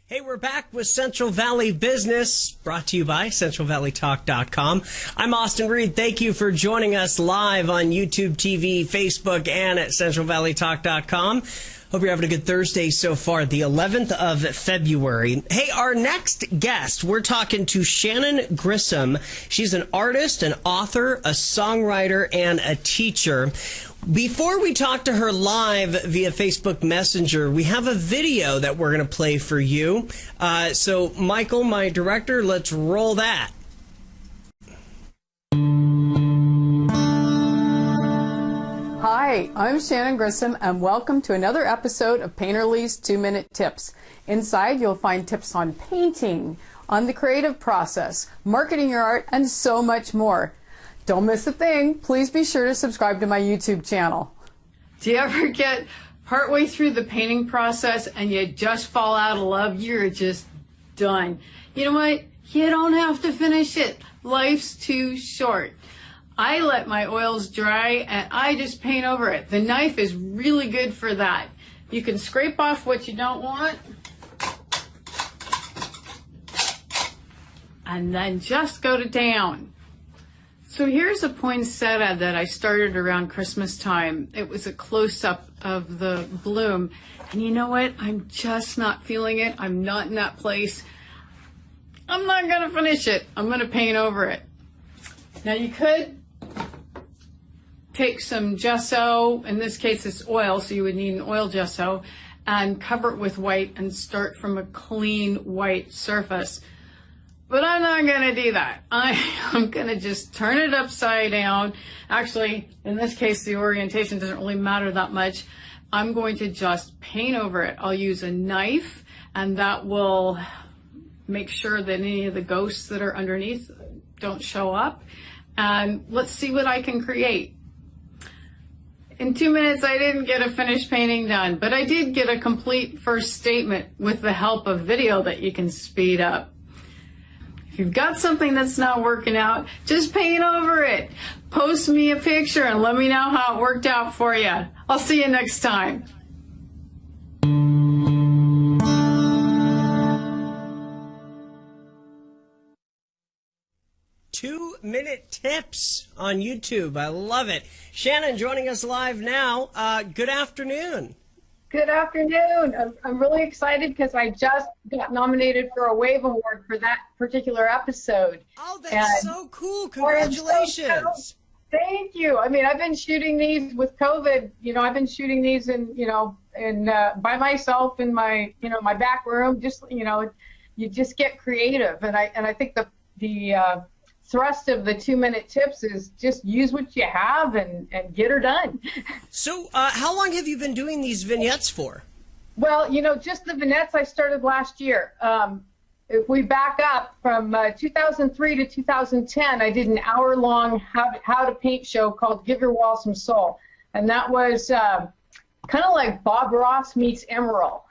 Hey, we're back with Central Valley Business, brought to you by CentralValleyTalk.com. I'm Austin Reed. Thank you for joining us live on YouTube, TV, Facebook, and at CentralValleyTalk.com. Hope you're having a good Thursday so far, the 11th of February. Hey, our next guest, we're talking to Shannon Grissom. She's an artist, an author, a songwriter, and a teacher. Before we talk to her live via Facebook Messenger, we have a video that we're going to play for you. So, Michael, my director, let's roll that. Hi, I'm Shannon Grissom, and welcome to another episode of Painterly's 2-Minute Tips. Inside, you'll find tips on painting, on the creative process, marketing your art, and so much more. Don't miss a thing. Please be sure to subscribe to my YouTube channel. Do you ever get partway through the painting process and you just fall out of love? You're just done. You know what? You don't have to finish it. Life's too short. I let my oils dry and I just paint over it. The knife is really good for that. You can scrape off what you don't want and then just go to town. So here's a poinsettia that I started around Christmas time. It was a close-up of the bloom. And you know what? I'm just not feeling it. I'm not in that place. I'm not going to finish it. I'm going to paint over it. Now you could take some gesso. In this case, it's oil, so you would need an oil gesso, and cover it with white and start from a clean white surface. But I'm not going to do that. I'm going to just turn it upside down. Actually, in this case, the orientation doesn't really matter that much. I'm going to just paint over it. I'll use a knife, and that will make sure that any of the ghosts that are underneath don't show up. And let's see what I can create. In 2 minutes, I didn't get a finished painting done, but I did get a complete first statement with the help of video that you can speed up. If you've got something that's not working out, just paint over it. Post me a picture and let me know how it worked out for you. I'll see you next time. 2-minute tips on YouTube. I love it. Shannon joining us live now. Good afternoon. Good afternoon. I'm really excited because I just got nominated for a WAVE Award for that particular episode. Oh, that's so cool. Congratulations. Thank you. I mean, I've been shooting these with COVID. You know, I've been shooting these by myself in my, my back room. Just, you just get creative. And I think the thrust of the 2-minute tips is just use what you have and get her done. So how long have you been doing these vignettes for? Well, just the vignettes I started last year. If we back up from 2003 to 2010, I did an hour-long how to paint show called Give Your Wall Some Soul. And that was kind of like Bob Ross meets Emerald.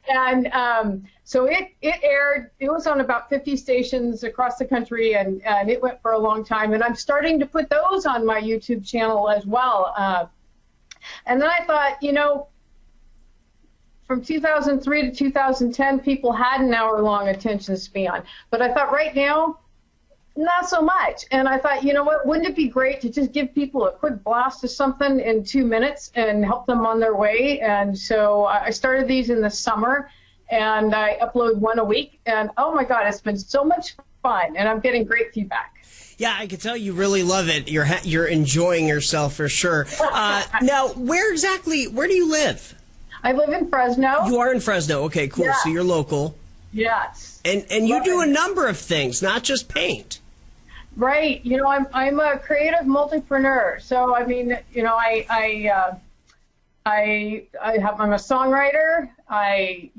And so it aired, it was on about 50 stations across the country, and it went for a long time. And I'm starting to put those on my YouTube channel as well. And then I thought, from 2003 to 2010, people had an hour-long attention span. But I thought right now, not so much. And I thought, you know what, wouldn't it be great to just give people a quick blast of something in 2 minutes and help them on their way? And so I started these in the summer, and I upload one a week. And oh my God, it's been so much fun, and I'm getting great feedback. Yeah, I can tell you really love it. You're enjoying yourself for sure. Now, where do you live? I live in Fresno. You are in Fresno. Okay, cool. Yeah. So you're local. Yes. And you do a number of things, not just paint. Right. I'm a creative multipreneur. So I mean, I'm a songwriter. I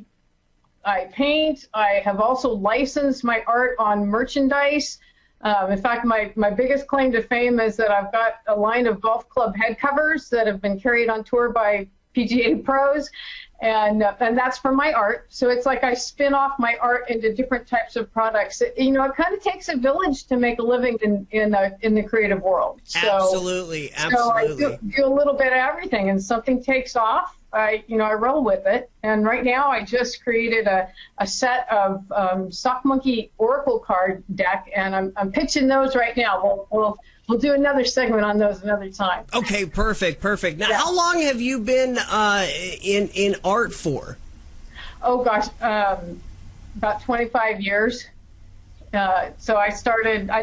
paint. I have also licensed my art on merchandise. In fact, my biggest claim to fame is that I've got a line of golf club head covers that have been carried on tour by PGA pros, and that's from my art. So it's like I spin off my art into different types of products. It kind of takes a village to make a living in the creative world. So, absolutely. So I do a little bit of everything, and something takes off, I roll with it. And right now I just created a set of Sock Monkey Oracle card deck, and I'm pitching those right now. We'll do another segment on those another time. Okay, perfect. Now, how long have you been in art for? Oh gosh, about 25 years. So I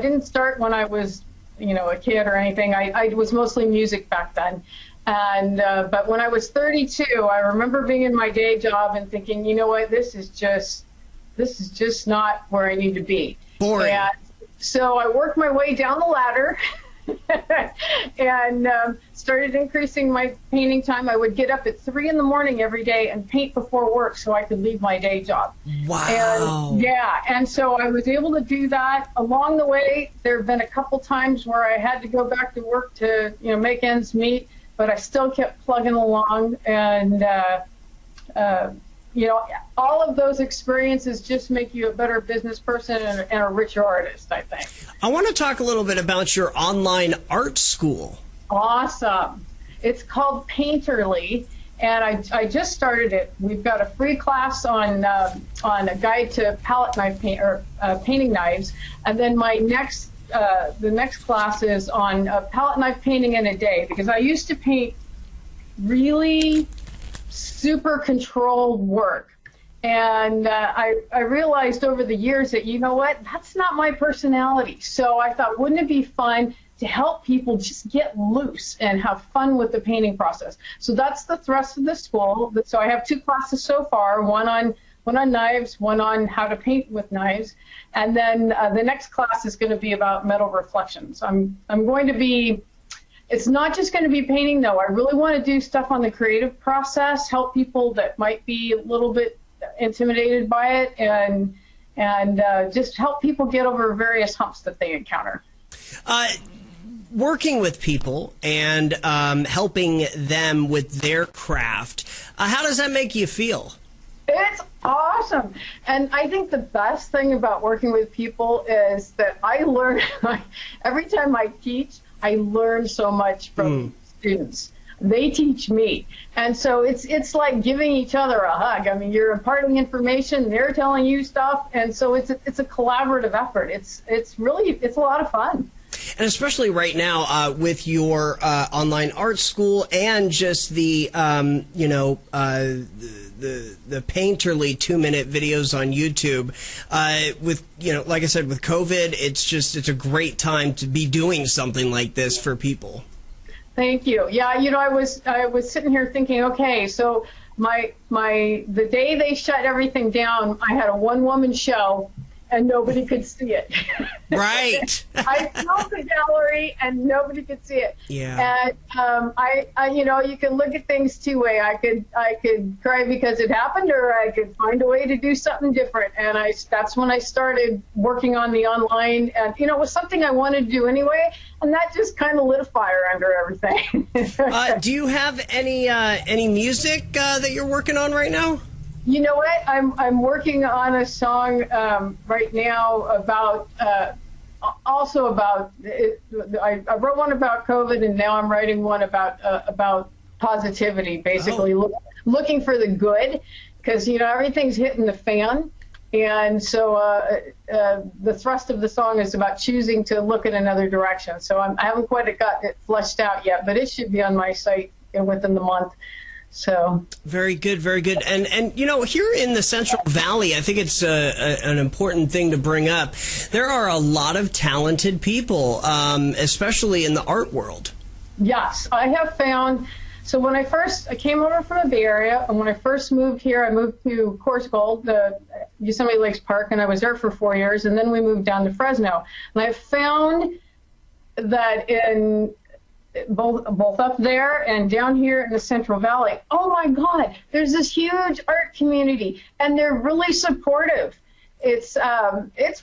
didn't start when I was, a kid or anything. I was mostly music back then. And but when I was 32, I remember being in my day job and thinking, you know what, this is just not where I need to be. Boring. And so I worked my way down the ladder and started increasing my painting time. I would get up at 3 in the morning every day and paint before work so I could leave my day job. Wow. And so I was able to do that. Along the way, there have been a couple times where I had to go back to work to, make ends meet, but I still kept plugging along. And, all of those experiences just make you a better business person and a richer artist, I think. I want to talk a little bit about your online art school. Awesome. It's called Painterly, and I just started it. We've got a free class on a guide to palette knife painting knives, and then the next class is on palette knife painting in a day, because I used to paint really super controlled work. And I realized over the years that, that's not my personality. So I thought, wouldn't it be fun to help people just get loose and have fun with the painting process? So that's the thrust of the school. So I have 2 classes so far, one on knives, one on how to paint with knives. And then the next class is going to be about metal reflections. I'm going to be, it's not just going to be painting though. I really want to do stuff on the creative process, help people that might be a little bit intimidated by it, and just help people get over various humps that they encounter. Working with people and helping them with their craft, how does that make you feel? It's awesome. And I think the best thing about working with people is that I learn, every time I teach, I learn so much from students. They teach me. And so it's like giving each other a hug. I mean, you're imparting information, they're telling you stuff, and so it's a collaborative effort. It's a lot of fun. And especially right now with your online art school and just the Painterly 2-minute videos on YouTube, with like I said, with COVID, it's a great time to be doing something like this for people. Thank you. Yeah, I was sitting here thinking, okay, so the day they shut everything down, I had a 1-woman show and nobody could see it. Right. I filled the gallery and nobody could see it. Yeah. And I you can look at things 2 ways. I could cry because it happened, or I could find a way to do something different. And that's when I started working on the online, and it was something I wanted to do anyway, and that just kind of lit a fire under everything. Do you have any music that you're working on right now? You know what? I'm working on a song right now about also about it. I wrote one about COVID, and now I'm writing one about positivity. Basically, looking for the good, because everything's hitting the fan, and so the thrust of the song is about choosing to look in another direction. So I haven't quite got it fleshed out yet, but it should be on my site within the month. So very good. And here in the Central Valley, I think it's an important thing to bring up. There are a lot of talented people, especially in the art world. Yes, I have found. So when I came over from the Bay Area, and when I first moved here, I moved to Coarse Gold, the Yosemite Lakes Park, and I was there for 4 years, and then we moved down to Fresno. And I found that in both up there and down here in the Central Valley, oh my God, there's this huge art community, and they're really supportive. It's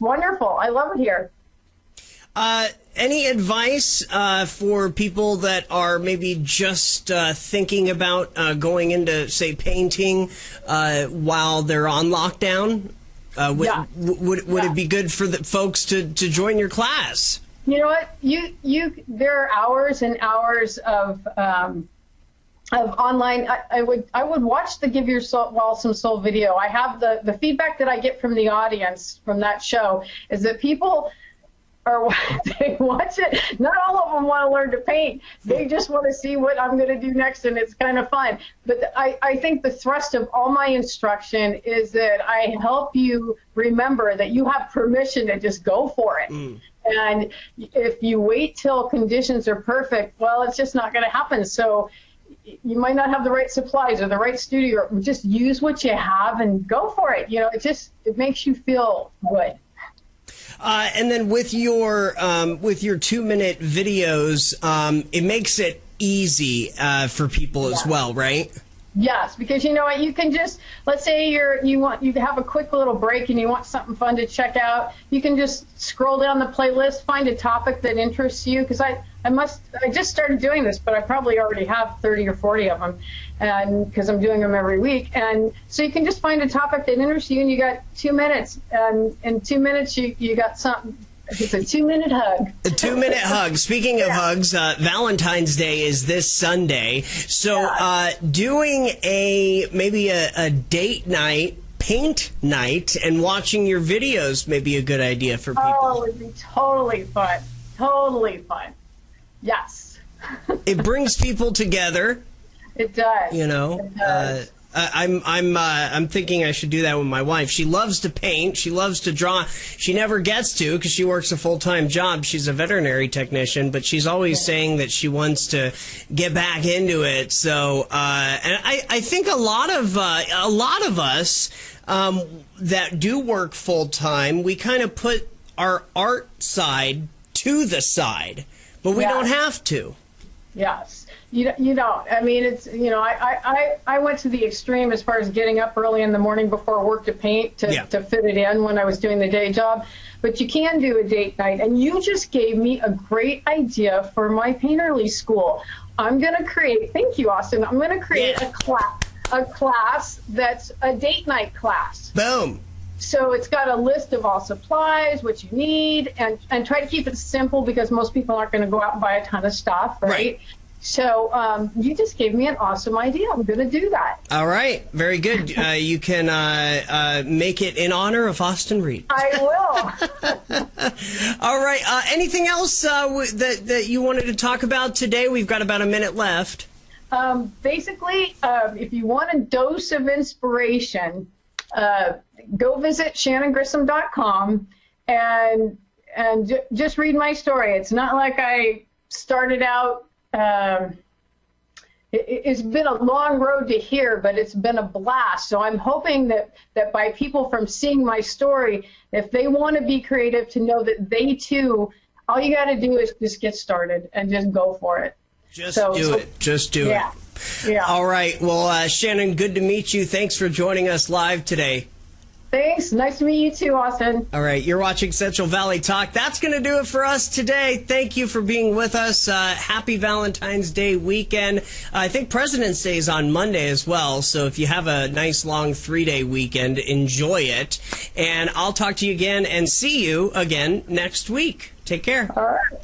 wonderful. I love it here. Any advice for people that are maybe just thinking about going into, say, painting while they're on lockdown? Would it be good for the folks to join your class? You know what? There are hours and hours of online. I would watch the Give Your Wall Some Soul video. I have the feedback that I get from the audience from that show is that people they watch it. Not all of them want to learn to paint. They just want to see what I'm going to do next, and it's kind of fun. But I think the thrust of all my instruction is that I help you remember that you have permission to just go for it. And if you wait till conditions are perfect, well, it's just not going to happen. So you might not have the right supplies or the right studio. Just use what you have and go for it. You know, it makes you feel good. And then with your 2-minute videos, it makes it easy for people as well, right? Yes, because you know what, you can just, let's say you have a quick little break and you want something fun to check out. You can just scroll down the playlist, find a topic that interests you. Because I just started doing this, but I probably already have 30 or 40 of them, and because I'm doing them every week. And so you can just find a topic that interests you, and you got 2 minutes, and in 2 minutes you got something. It's a 2-minute hug. A 2-minute hug. Speaking of hugs, Valentine's Day is this Sunday. So doing maybe a date night, paint night, and watching your videos may be a good idea for people. Oh, it would be totally fun. Totally fun. Yes. It brings people together. It does. You know. It does. I'm thinking I should do that with my wife. She loves to paint. She loves to draw. She never gets to because she works a full-time job. She's a veterinary technician, but she's always saying that she wants to get back into it. So, and I think a lot of us that do work full-time, we kind of put our art side to the side, but we don't have to. Yes. You don't. I mean, it's, you know, I went to the extreme as far as getting up early in the morning before work to paint to fit it in when I was doing the day job. But you can do a date night. And you just gave me a great idea for my painterly school. I'm going to create, thank you, Austin, I'm going to create a class that's a date night class. Boom. So it's got a list of all supplies, what you need, and try to keep it simple because most people aren't going to go out and buy a ton of stuff, right? So you just gave me an awesome idea. I'm going to do that. All right. Very good. You can make it in honor of Austin Reed. I will. All right. Anything else that you wanted to talk about today? We've got about a minute left. Basically, if you want a dose of inspiration, go visit shannongrissom.com and just read my story. It's not like I started out. It's been a long road to here, but it's been a blast. So I'm hoping that by people from seeing my story, if they want to be creative, to know that they too, all you got to do is just get started and just go for it. Just do it. Yeah. All right. Well, Shannon, good to meet you. Thanks for joining us live today. Thanks. Nice to meet you too, Austin. All right. You're watching Central Valley Talk. That's going to do it for us today. Thank you for being with us. Happy Valentine's Day weekend. I think President's Day is on Monday as well. So if you have a nice long 3-day weekend, enjoy it. And I'll talk to you again and see you again next week. Take care. All right.